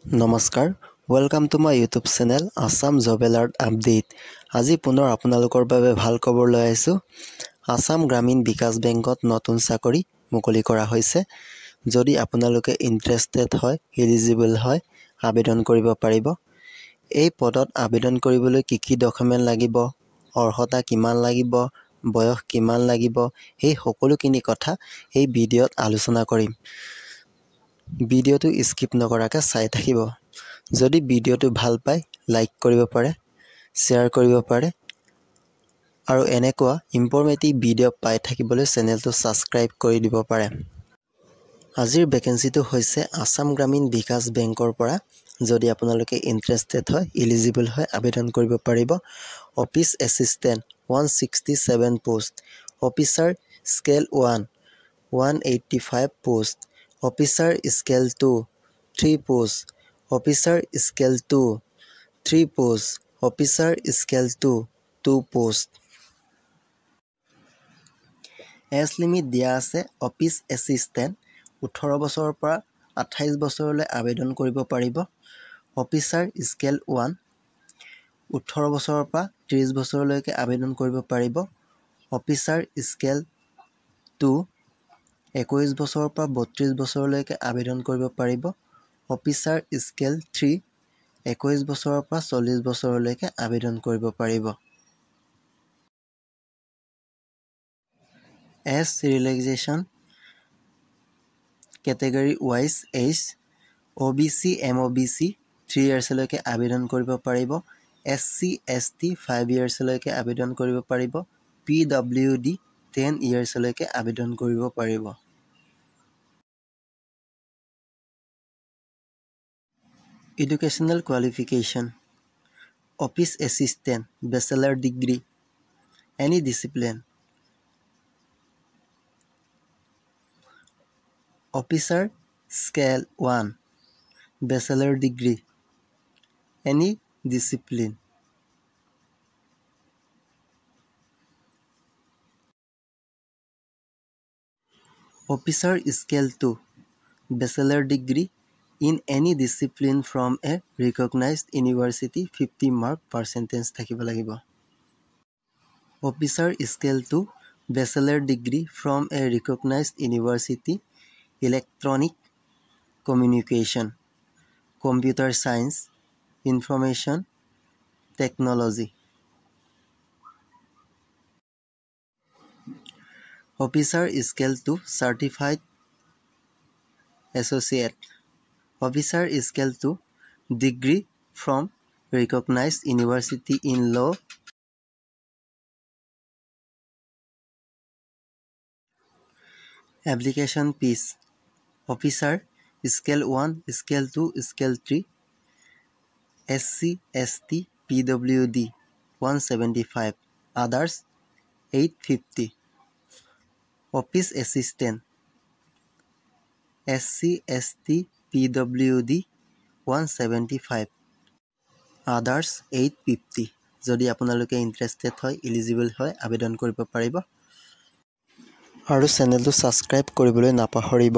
Namaskar, welcome to my YouTube channel Assam Job Alert Update. আজি পুনৰ আপোনালোকৰ বাবে ভাল খবৰ লৈ আইছো। আসাম গ্ৰামীণ বিকাশ বেংকত নতুন চাকৰি মুকলি কৰা হৈছে। যদি আপোনালোকে ইন্টাৰেষ্টেড হয়, এলিজিবল হয়, আবেদন কৰিব পাৰিব। এই পদত আবেদন কৰিবলৈ কি ডকুমেন্ট লাগিব, অৰ্হতা কিমান লাগিব, বয়স কিমান লাগিব, এই সকলোখিনি কথা এই ভিডিঅ'ত আলোচনা কৰিম। ভিডিঅ'টো স্কিপ নকৰাকৈ চাই থাকিব। যদি ভিডিঅ'টো ভাল পায়, লাইক কৰিব পাৰে, শ্বেয়াৰ কৰিব পাৰে আৰু এনেকুৱা ইনফৰমেটিভ ভিডিঅ' পাই থাকিবলৈ চেনেলটো ছাবস্ক্ৰাইব কৰি দিব পাৰে। আজিৰ ভেকেন্সিটো হৈছে আসাম গ্ৰামীণ বিকাশ বেংকৰ পৰা। যদি আপোনালোকে ইন্টাৰেষ্টেড হয়, এলিজিবল হয়, আবেদন কৰিব পাৰিব। Office assistant 167 post, officer scale 1 185 post, officer scale 2 3 post, officer scale 2 3 post, officer scale 2 2 post. Age limit দিয়া আছে অফিচ এছিষ্টেণ্ট 18 বছৰৰ পৰা 28 বছৰলৈ আবেদন কৰিব পাৰিব। অফিচাৰ স্কেল 1 18 বছৰৰ পৰা 30 বছৰলৈকে আবেদন কৰিব পাৰিব। অফিচাৰ স্কেল 2 21 বছৰৰ পৰা 32 বছৰলৈকে আবেদন কৰিব পাৰিব। অফিচাৰ স্কেল 3 21 বছৰৰ পৰা 40 বছৰলৈকে আবেদন কৰিব পাৰিব। Age relaxation category wise age OBC MOBC 3 ইয়াৰ্ছলৈকে আবেদন কৰিব পাৰিব। SC ST 5 ইয়াৰ্ছলৈকে আবেদন কৰিব পাৰিব। PWD 10 ইয়াৰ্ছলৈকে আবেদন কৰিব পাৰিব। Educational qualification office assistant bachelor degree any discipline. Officer scale 1 bachelor degree any discipline. Officer scale 2 bachelor degree in any discipline from a recognized university 50 mark percentage থাকিব লাগিব। Officer scale 2 bachelor degree from a recognized university electronic communication computer science information technology। Officer scale 2 certified associate Officer Scale 2 degree from recognized university in law application fees Officer Scale 1 Scale 2 Scale 3 SC ST PWD 175 others 850 Office Assistant SC ST PWD 175 others 850। যদি আপোনালোকে interested হয়, eligible হয়, আবেদন কৰিব পাৰিব আৰু চেনেলটো subscribe কৰিবলৈ নাপাহৰিব।